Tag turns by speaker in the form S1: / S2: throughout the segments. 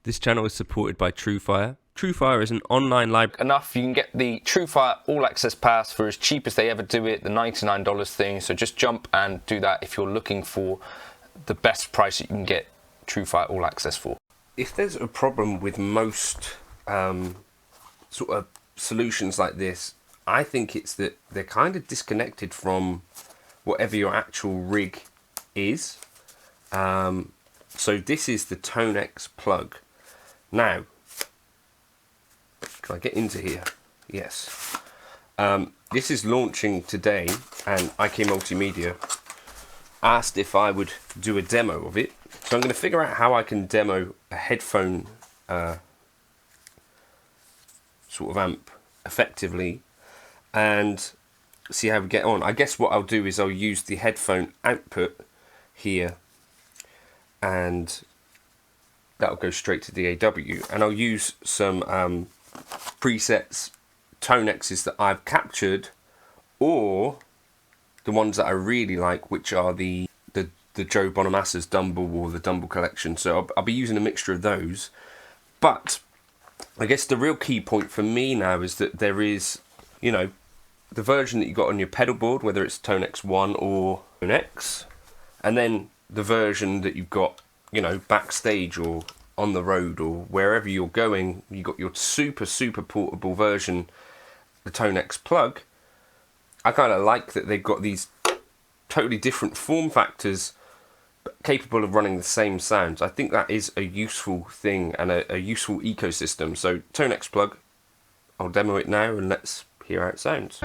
S1: This channel is supported by Truefire. Truefire is an online library.
S2: Enough, you can get the Truefire All Access Pass for as cheap as they ever do it, the $99 thing. So just jump and do that if you're looking for the best price that you can get Truefire All Access for.
S1: If there's a problem with most sort of solutions like this, I think it's that they're kind of disconnected from whatever your actual rig is. So this is the ToneX plug. Now, can I get into here? Yes. This is launching today, and IK Multimedia asked if I would do a demo of it. So I'm going to figure out how I can demo a headphone sort of amp effectively and see how we get on. I guess what I'll do is I'll use the headphone output here, and that'll go straight to the DAW, and I'll use some presets, ToneX's that I've captured, or the ones that I really like, which are the Joe Bonamassa's Dumble or the Dumble collection. So I'll be using a mixture of those. But I guess the real key point for me now is that there is, you know, the version that you got on your pedal board, whether it's ToneX 1 or ToneX, and then the version that you've got, you know, backstage or on the road or wherever you're going. You got your super portable version, the ToneX plug. I kind of like that they've got these totally different form factors but capable of running the same sounds. I think that is a useful thing and a useful ecosystem. So ToneX plug, I'll demo it now and let's hear how it sounds.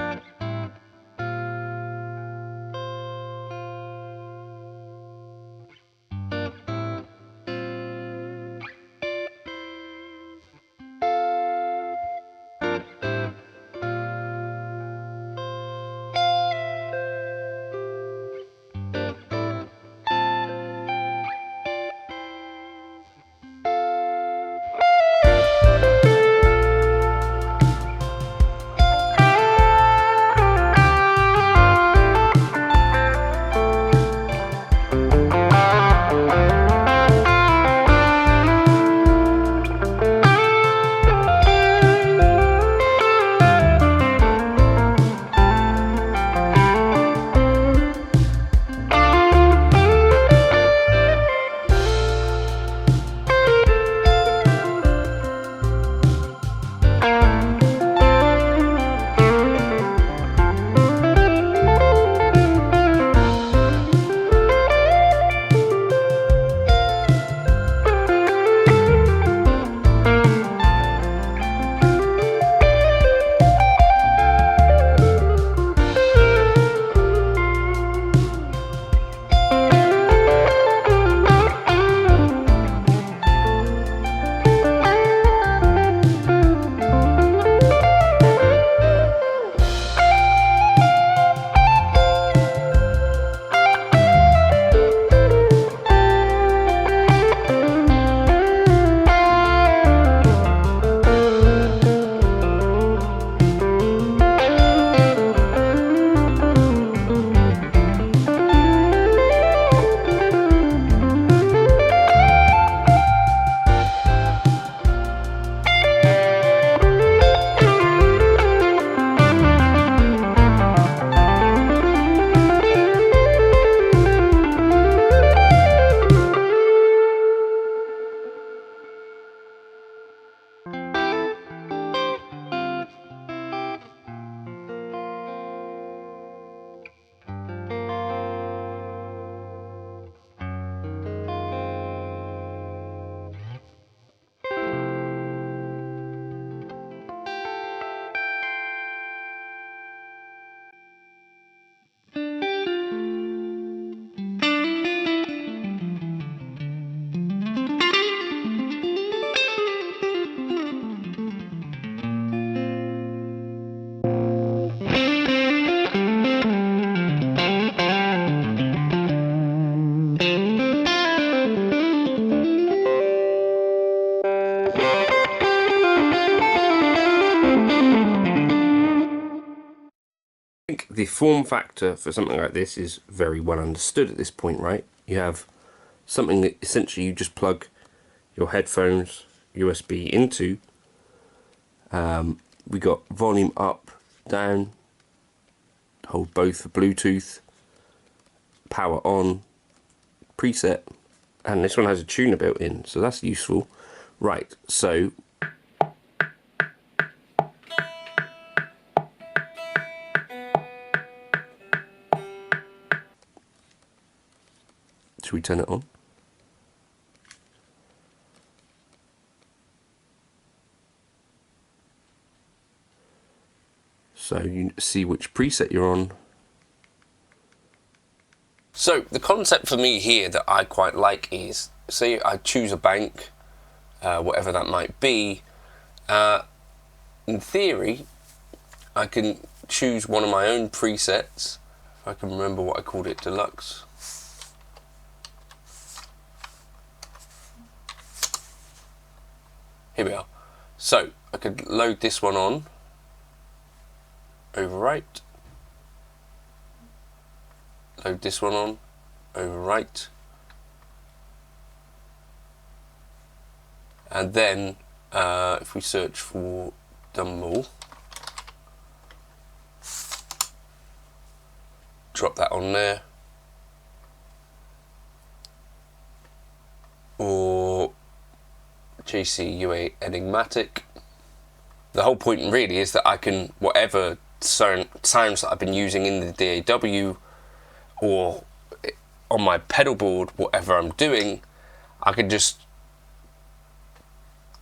S1: The form factor for something like this is very well understood at this point, right? You have something that essentially you just plug your headphones USB into. We got volume up, down, hold both for Bluetooth, power on, preset, and this one has a tuner built in, so that's useful. Right, so should we turn it on? So you see which preset you're on. So the concept for me here that I quite like is, say I choose a bank, whatever that might be, in theory I can choose one of my own presets. If I can remember what I called it, Deluxe. Here we are. So I could load this one on, overwrite, load this one on, overwrite, and then if we search for Dumble, drop that on there, or JCUA Enigmatic. The whole point really is that I can, whatever sounds that I've been using in the DAW or on my pedal board, whatever I'm doing, I can just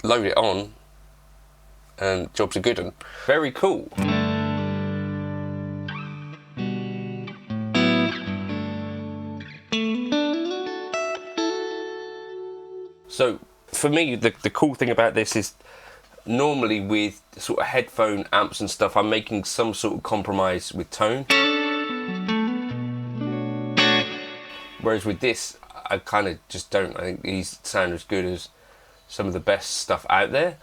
S1: load it on and jobs are good. And very cool. So for me, the cool thing about this is, normally with sort of headphone amps and stuff, I'm making some sort of compromise with tone. Whereas with this, I kind of just don't. I think these sound as good as some of the best stuff out there.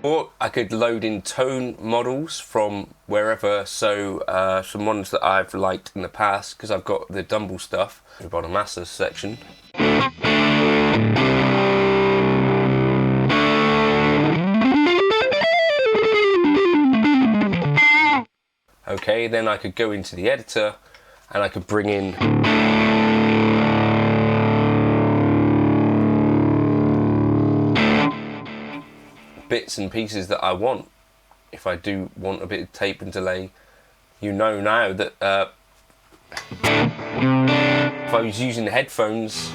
S1: Or I could load in tone models from wherever, so some ones that I've liked in the past, because I've got the Dumble stuff, the bottom master section. Okay, then I could go into the editor and I could bring in bits and pieces that I want. If I do want a bit of tape and delay, you know now that if I was using the headphones,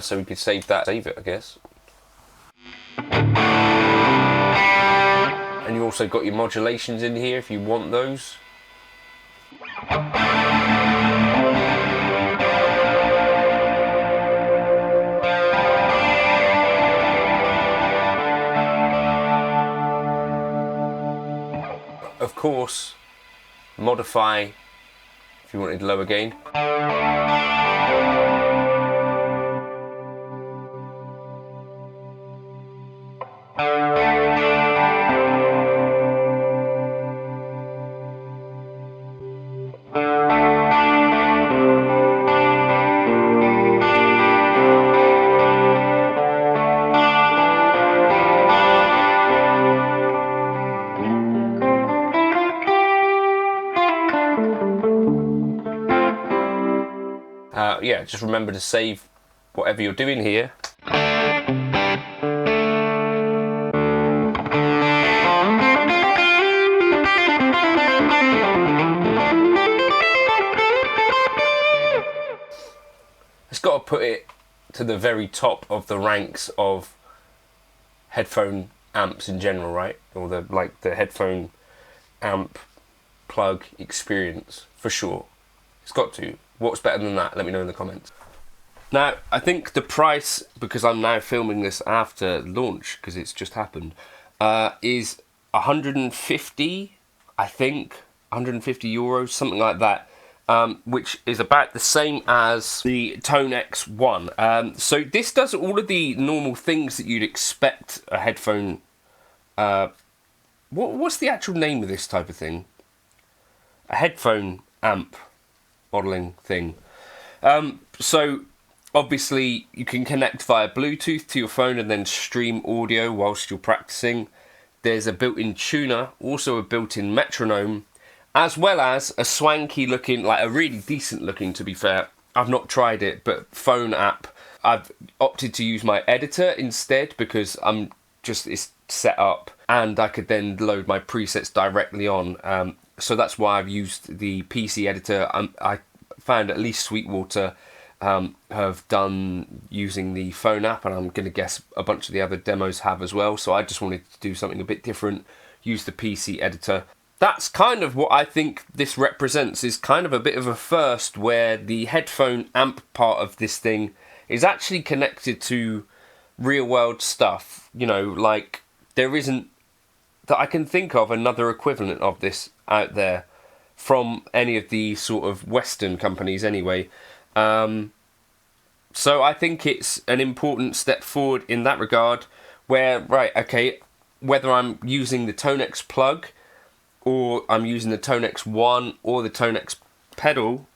S1: so we could save it, I guess. And you also got your modulations in here if you want those. Of course, modify if you wanted lower gain. yeah, just remember to save whatever you're doing here. It's got to put it to the very top of the ranks of headphone amps in general, right? Or the headphone amp plug experience, for sure. It's got to. What's better than that? Let me know in the comments. Now, I think the price, because I'm now filming this after launch, because it's just happened, is 150, I think, 150 euros, something like that. Which is about the same as the ToneX One. So this does all of the normal things that you'd expect a headphone. What's the actual name of this type of thing? A headphone amp modeling thing. So obviously you can connect via Bluetooth to your phone and then stream audio whilst you're practicing. There's a built-in tuner, also a built-in metronome, as well as a swanky looking, like a really decent looking, to be fair, I've not tried it, but phone app. I've opted to use my editor instead because it's set up and I could then load my presets directly on. So that's why I've used the PC editor. I found at least Sweetwater have done using the phone app, and I'm going to guess a bunch of the other demos have as well. So I just wanted to do something a bit different, use the PC editor. That's kind of what I think this represents, is kind of a bit of a first where the headphone amp part of this thing is actually connected to real world stuff. You know, like there isn't, that I can think of, another equivalent of this out there from any of the sort of Western companies anyway. So I think it's an important step forward in that regard where, right, okay, whether I'm using the ToneX plug or I'm using the ToneX One or the ToneX pedal,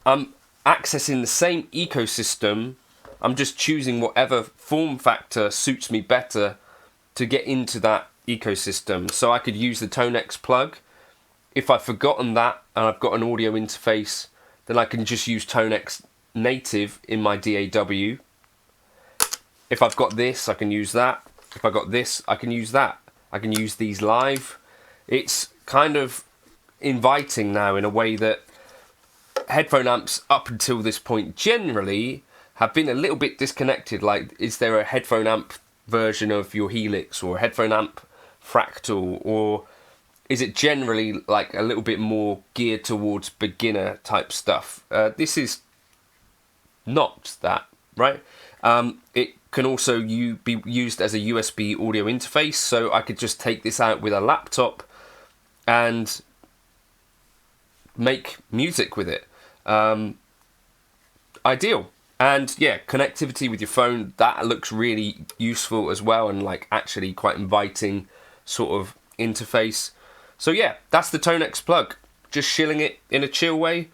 S1: I'm accessing the same ecosystem. I'm just choosing whatever form factor suits me better to get into that ecosystem. So I could use the ToneX plug. If I've forgotten that and I've got an audio interface, then I can just use ToneX native in my DAW. If I've got this, I can use that. If I've got this, I can use that. I can use these live. It's kind of inviting now in a way that headphone amps up until this point generally have been a little bit disconnected. Like, is there a headphone amp version of your Helix or a headphone amp Fractal, or is it generally like a little bit more geared towards beginner type stuff? This is not that, right? It can also be used as a USB audio interface, so I could just take this out with a laptop and make music with it. Ideal. And yeah, connectivity with your phone, that looks really useful as well, and like actually quite inviting sort of interface. So yeah, that's the ToneX plug. Just shilling it in a chill way,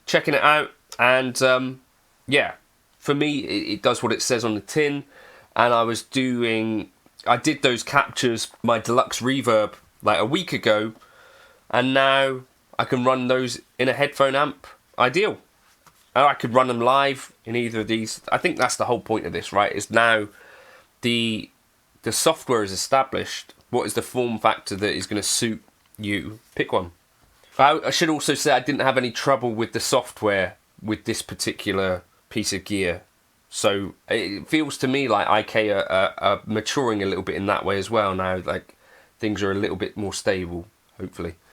S1: checking it out, and yeah, for me it does what it says on the tin. And I did those captures, my Deluxe Reverb, like a week ago, and now I can run those in a headphone amp. Ideal. And I could run them live in either of these. I think that's the whole point of this, right? Is now the software is established. What is the form factor that is going to suit you? Pick one. I should also say I didn't have any trouble with the software with this particular piece of gear. So it feels to me like IK are maturing a little bit in that way as well now. Like things are a little bit more stable, hopefully.